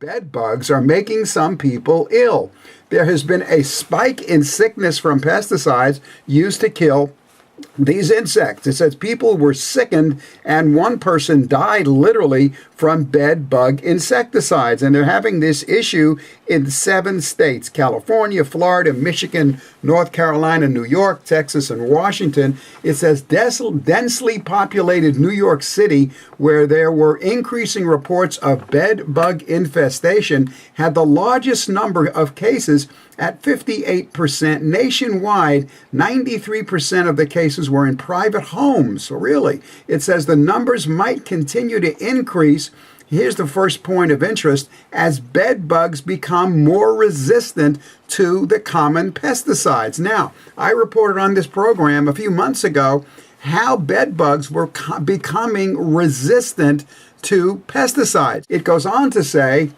Bed bugs are making some people ill. There has been a spike in sickness from pesticides used to kill these insects. It says people were sickened and one person died literally from bed bug insecticides. And they're having this issue in 7 states: California, Florida, Michigan, North Carolina, New York, Texas, and Washington. It says densely populated New York City, where there were increasing reports of bed bug infestation, had the largest number of cases at 58%. Nationwide, 93% of the cases were in private homes. So really, it says the numbers might continue to increase. Here's the first point of interest: as bed bugs become more resistant to the common pesticides. Now, I reported on this program a few months ago how bed bugs were becoming resistant to pesticides. It goes on to say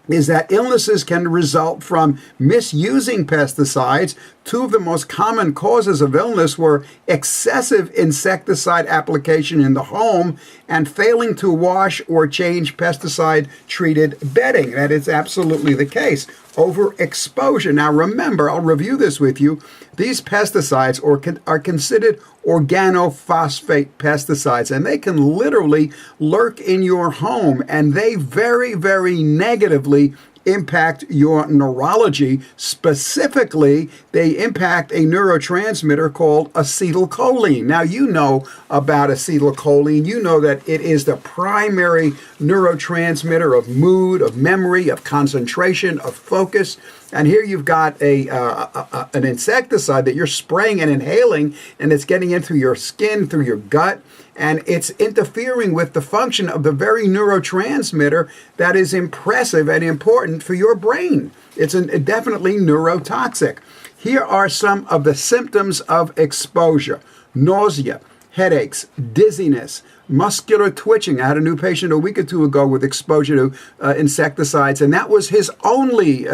is that illnesses can result from misusing pesticides. 2 of the most common causes of illness were excessive insecticide application in the home and failing to wash or change pesticide-treated bedding. That is absolutely the case. Overexposure. Now remember, I'll review this with you. These pesticides are considered organophosphate pesticides, and they can literally lurk in your home, and they very, very negatively impact your neurology. Specifically, they impact a neurotransmitter called acetylcholine. Now, you know about acetylcholine. You know that it is the primary neurotransmitter of mood, of memory, of concentration, of focus. And here you've got an insecticide that you're spraying and inhaling, and it's getting into your skin, through your gut, and it's interfering with the function of the very neurotransmitter that is impressive and important for your brain. It's definitely neurotoxic. Here are some of the symptoms of exposure: nausea, headaches, dizziness, muscular twitching. I had a new patient a week or 2 ago with exposure to insecticides, and that was his only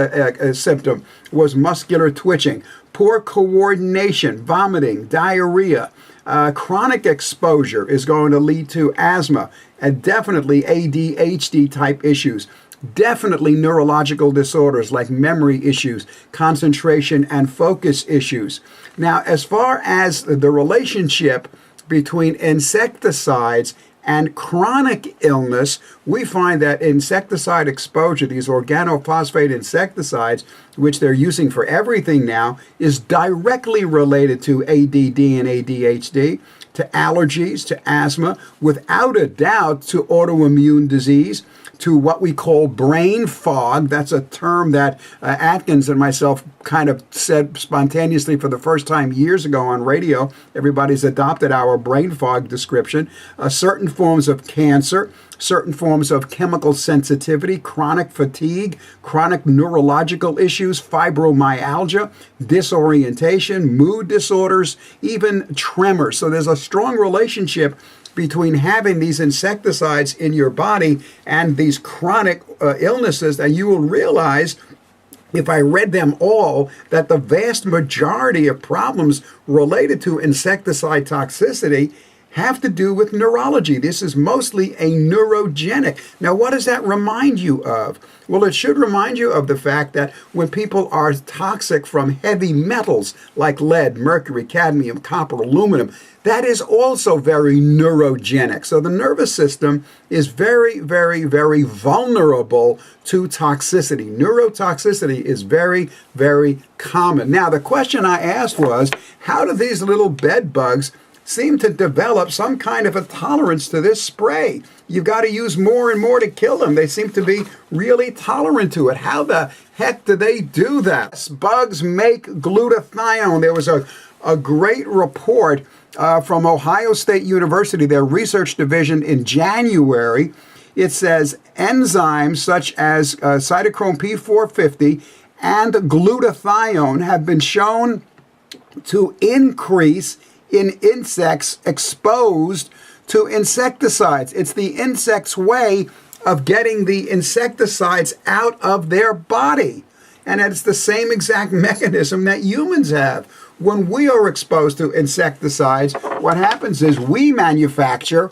symptom, was muscular twitching. Poor coordination, vomiting, diarrhea. Chronic exposure is going to lead to asthma and definitely ADHD type issues. Definitely neurological disorders like memory issues, concentration and focus issues. Now, as far as the relationship between insecticides and chronic illness, we find that insecticide exposure, these organophosphate insecticides, which they're using for everything now, is directly related to ADD and ADHD, to allergies, to asthma, without a doubt to autoimmune disease, to what we call brain fog. That's a term that Atkins and myself kind of said spontaneously for the first time years ago on radio. Everybody's adopted our brain fog description. Certain forms of cancer, certain forms of chemical sensitivity, chronic fatigue, chronic neurological issues, fibromyalgia, disorientation, mood disorders, even tremors. So there's a strong relationship between having these insecticides in your body and these chronic illnesses, and you will realize, if I read them all, that the vast majority of problems related to insecticide toxicity have to do with neurology. This is mostly a neurogenic. Now, what does that remind you of? Well, it should remind you of the fact that when people are toxic from heavy metals like lead, mercury, cadmium, copper, aluminum, that is also very neurogenic. So the nervous system is very, very, very vulnerable to toxicity. Neurotoxicity is very, very common. Now, the question I asked was, how do these little bed bugs seem to develop some kind of a tolerance to this spray? You've got to use more and more to kill them. They seem to be really tolerant to it. How the heck do they do that? Bugs make glutathione. There was a great report from Ohio State University, their research division, in January. It says enzymes such as cytochrome P450 and glutathione have been shown to increase in insects exposed to insecticides. It's the insect's way of getting the insecticides out of their body. And it's the same exact mechanism that humans have. When we are exposed to insecticides, what happens is we manufacture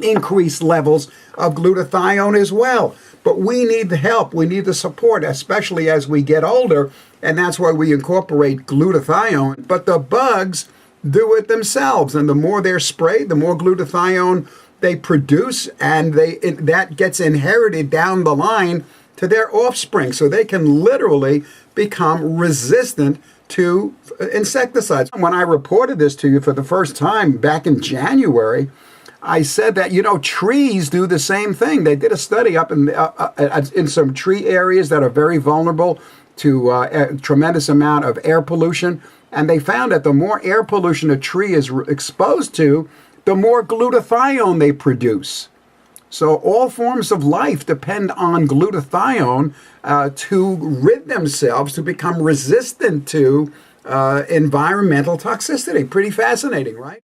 increased levels of glutathione as well. But we need the help. We need the support, especially as we get older. And that's why we incorporate glutathione. But the bugs do it themselves. And the more they're sprayed, the more glutathione they produce. And that gets inherited down the line to their offspring. So they can literally become resistant to insecticides. When I reported this to you for the first time back in January, I said that, trees do the same thing. They did a study up in some tree areas that are very vulnerable to a tremendous amount of air pollution. And they found that the more air pollution a tree is exposed to, the more glutathione they produce. So all forms of life depend on glutathione to rid themselves, to become resistant to environmental toxicity. Pretty fascinating, right?